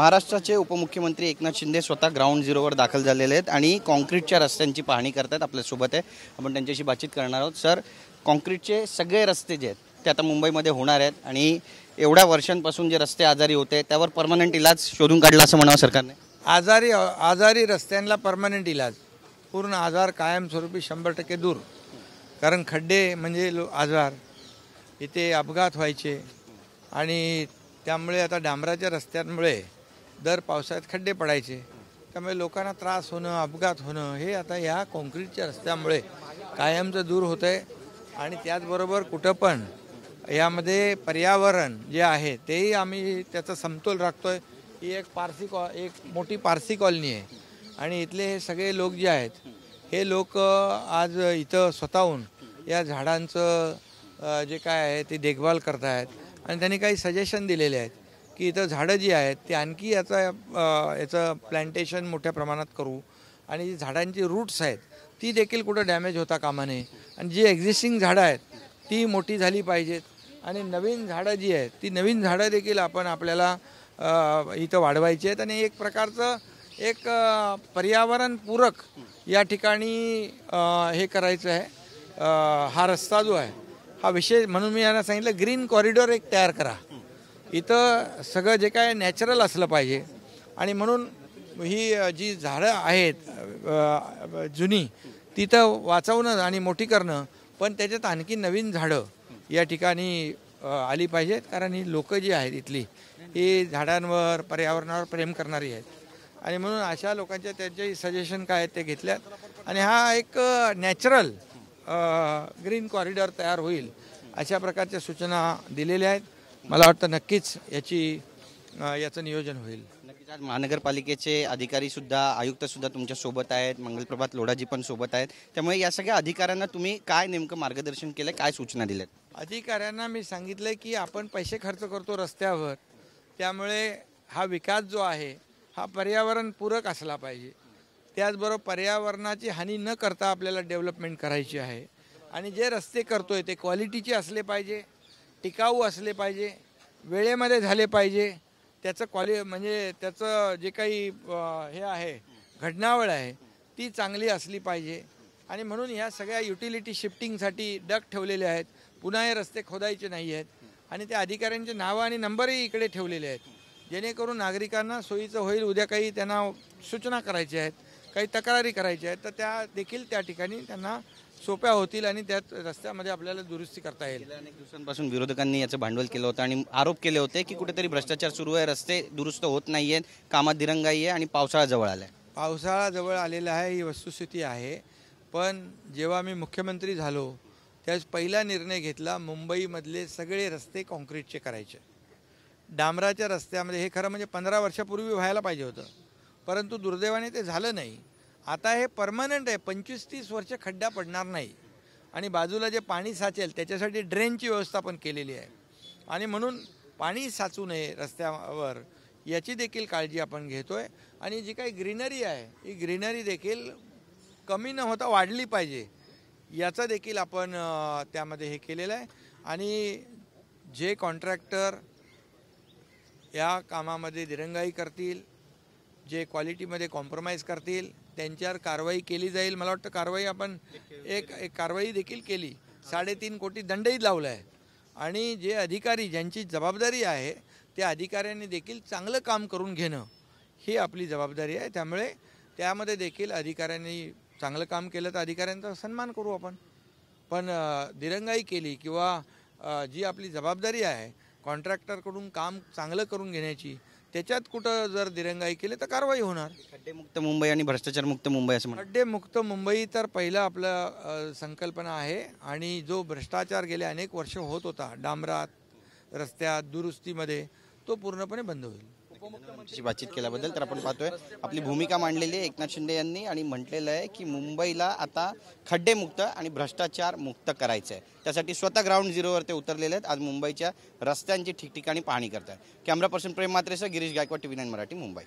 महाराष्ट्राचे उपमुख्यमंत्री एकनाथ शिंदे स्वतः ग्राउंड झिरोवर दाखल झालेले आहेत आणि कॉन्क्रीटच्या रस्त्यांची पाहणी करतात। आपल्यासोबत आहे, आपण त्यांच्याशी बातचीत करणार आहोत। सर, कॉन्क्रीटचे सगळे रस्ते जे आहेत ते आता मुंबईमध्ये होणार आहेत आणि एवढ्या वर्षांपासून जे रस्ते आजारी होते त्यावर परमनंट इलाज शोधून काढला असं म्हणावं सरकारने। आजारी रस्त्यांना परमनंट इलाज, पूर्ण आजार कायमस्वरूपी 100% दूर। कारण खड्डे म्हणजे आजार, इथे अपघात व्हायचे आणि त्यामुळे आता डांबराच्या रस्त्यांमुळे दर पावसाळ्यात खड्डे पडायचे, त्यामुळे लोकांना त्रास होणं, अपघात होणं हे आता या कॉन्क्रीटच्या रस्त्यामुळे कायमचं दूर होतं आहे। आणि त्याचबरोबर कुठं पण यामध्ये पर्यावरण जे आहे तेही आम्ही त्याचा समतोल राखतो आहे। ही एक मोठी पारसी कॉलनी आहे आणि इथले हे सगळे लोक जे आहेत हे लोक आज इथं स्वतःहून या झाडांचं जे काय आहे ते देखभाल करत आहेत आणि त्यांनी काही सजेशन दिलेले आहेत की इथं झाडं जी आहेत ते आणखी याचं प्लांटेशन मोठ्या प्रमाणात करू आणि जी झाडांची रूट्स आहेत ती देखील कुठं डॅमेज होता कामा नये आणि जी एक्झिस्टिंग झाडं आहेत ती मोठी झाली पाहिजेत आणि नवीन झाडं जी आहेत ती नवीन झाडं देखील आपण आपल्याला इथं वाढवायची आहेत आणि एक प्रकारचं एक पर्यावरणपूरक या ठिकाणी हे करायचं आहे। हा रस्ता जो आहे हा विशेष म्हणून मी यांना सांगितलं ग्रीन कॉरिडॉर एक तयार करा, इथं सगळं जे काय नॅचरल असलं पाहिजे आणि म्हणून ही जी झाडं आहेत जुनी तिथं वाचवणं आणि मोठी करणं, पण त्याच्यात आणखी नवीन झाडं या ठिकाणी आली पाहिजेत। कारण ही लोकं जी आहेत इथली ही झाडांवर पर्यावरणावर प्रेम करणारी आहेत आणि म्हणून अशा लोकांच्या त्यांचे सजेशन काय आहेत ते घेतल्यात आणि हा एक नॅचरल ग्रीन कॉरिडॉर तयार होईल अशा प्रकारच्या सूचना दिलेल्या आहेत। मला वाटतं नक्कीच याचं नियोजन होईल। नक्कीच आज महानगरपालिकेचे अधिकारीसुद्धा आयुक्तसुद्धा तुमच्या सोबत आहेत, मंगलप्रभात लोढाजी पण सोबत आहेत, त्यामुळे या सगळ्या अधिकाऱ्यांना तुम्ही काय नेमकं मार्गदर्शन केलं, काय सूचना दिल्यात? अधिकाऱ्यांना मी सांगितलं की आपण पैसे खर्च करतो रस्त्यावर, त्यामुळे हा विकास जो आहे हा पर्यावरणपूरक असला पाहिजे। त्याचबरोबर पर्यावरणाची हानी न करता आपल्याला डेव्हलपमेंट करायची आहे आणि जे रस्ते करतोय ते क्वालिटीचे असले पाहिजे, टिकाऊ असले पाहिजे, वेळेमध्ये झाले पाहिजे, त्याचं म्हणजे त्याचं जे काही हे आहे घडणावळ आहे ती चांगली असली पाहिजे आणि म्हणून ह्या सगळ्या युटिलिटी शिफ्टिंगसाठी डक ठेवलेले आहेत। पुन्हा हे रस्ते खोदायचे नाही आहेत आणि त्या अधिकाऱ्यांचे नावं आणि नंबरही इकडे ठेवलेले आहेत जेणेकरून नागरिकांना सोयीचं होईल। उद्या काही त्यांना सूचना करायच्या आहेत, काही तक्रारी करायच्या आहेत तर त्या देखील त्या ठिकाणी त्यांना सोप्या होतील आणि त्यात रस्त्यामध्ये आपल्याला दुरुस्ती करता येईल। गेल्या अनेक दिवसांपासून विरोधकांनी याचं भांडवल केलं होतं आणि आरोप केले होते की कुठेतरी भ्रष्टाचार सुरू आहे, रस्ते दुरुस्त होत नाही आहेत, कामात दिरंगाई आहे आणि पावसाळा जवळ आला आहे। पावसाळा जवळ आलेला आहे ही वस्तुस्थिती आहे, पण जेव्हा मी मुख्यमंत्री झालो त्यावेळेस पहिला निर्णय घेतला मुंबईमधले सगळे रस्ते कॉन्क्रीटचे करायचे। डांबराच्या रस्त्यामध्ये हे खरं म्हणजे 15 वर्षापूर्वी व्हायला पाहिजे होतं, परंतु दुर्दैवाने ते झालं नाही। आता हे परमनंट आहे, 25-30 वर्ष खड्डा पडणार नाही आणि बाजूला जे पाणी साचेल त्याच्यासाठी ड्रेनची व्यवस्था पण केलेली आहे आणि म्हणून पाणी साचू नये रस्त्यावर याची देखील काळजी आपण घेतो आहे आणि जी काही ग्रीनरी आहे ही ग्रीनरी देखील कमी न होता वाढली पाहिजे याचं देखील आपण त्यामध्ये हे केलेलं आहे आणि जे कॉन्ट्रॅक्टर या कामामध्ये दिरंगाई करतील, जे क्वालिटीमध्ये कॉम्प्रोमाइज करतील त्यांच्यावर कारवाई केली जाईल। मला वाटतं कारवाई आपण एक कारवाई देखील केली, 3.5 कोटी दंडही लावला आहे आणि जे अधिकारी ज्यांची जबाबदारी आहे त्या अधिकाऱ्यांनी देखील चांगलं काम करून घेणं ही आपली जबाबदारी आहे। त्यामुळे त्यामध्ये देखील अधिकाऱ्यांनी चांगलं काम केलं तर अधिकाऱ्यांचा सन्मान करू आपण, पण दिरंगाई केली किंवा जी आपली जबाबदारी आहे कॉन्ट्रॅक्टरकडून काम चांगलं करून घेण्याची त्याच्यात कुठं जर दिरंगाई केली तर कारवाई होणार। खड्डेमुक्त मुंबई आणि भ्रष्टाचारमुक्त मुंबई असं म्हणतात। खड्डेमुक्त मुंबई तर पहिलं आपलं संकल्पना आहे आणि जो भ्रष्टाचार गेले अनेक वर्ष होत होता डांबरात रस्त्यात दुरुस्तीमध्ये तो पूर्णपणे बंद होईल। बातचीत केल्याबद्दल तर आपण पाहतोय आपली भूमिका मांडलेली आहे एकनाथ शिंदे यांनी आणि म्हटलेलं आहे की मुंबईला आता खड्डेमुक्त आणि भ्रष्टाचार मुक्त करायचं आहे, त्यासाठी स्वतः ग्राउंड झिरोवर ते उतरलेले आहेत। आज मुंबईच्या रस्त्यांची ठिकठिकाणी पाहणी करतात। कॅमेरा पर्सन प्रेम मात्रेसह गिरीश गायकवाड, TV9 मराठी, मुंबई।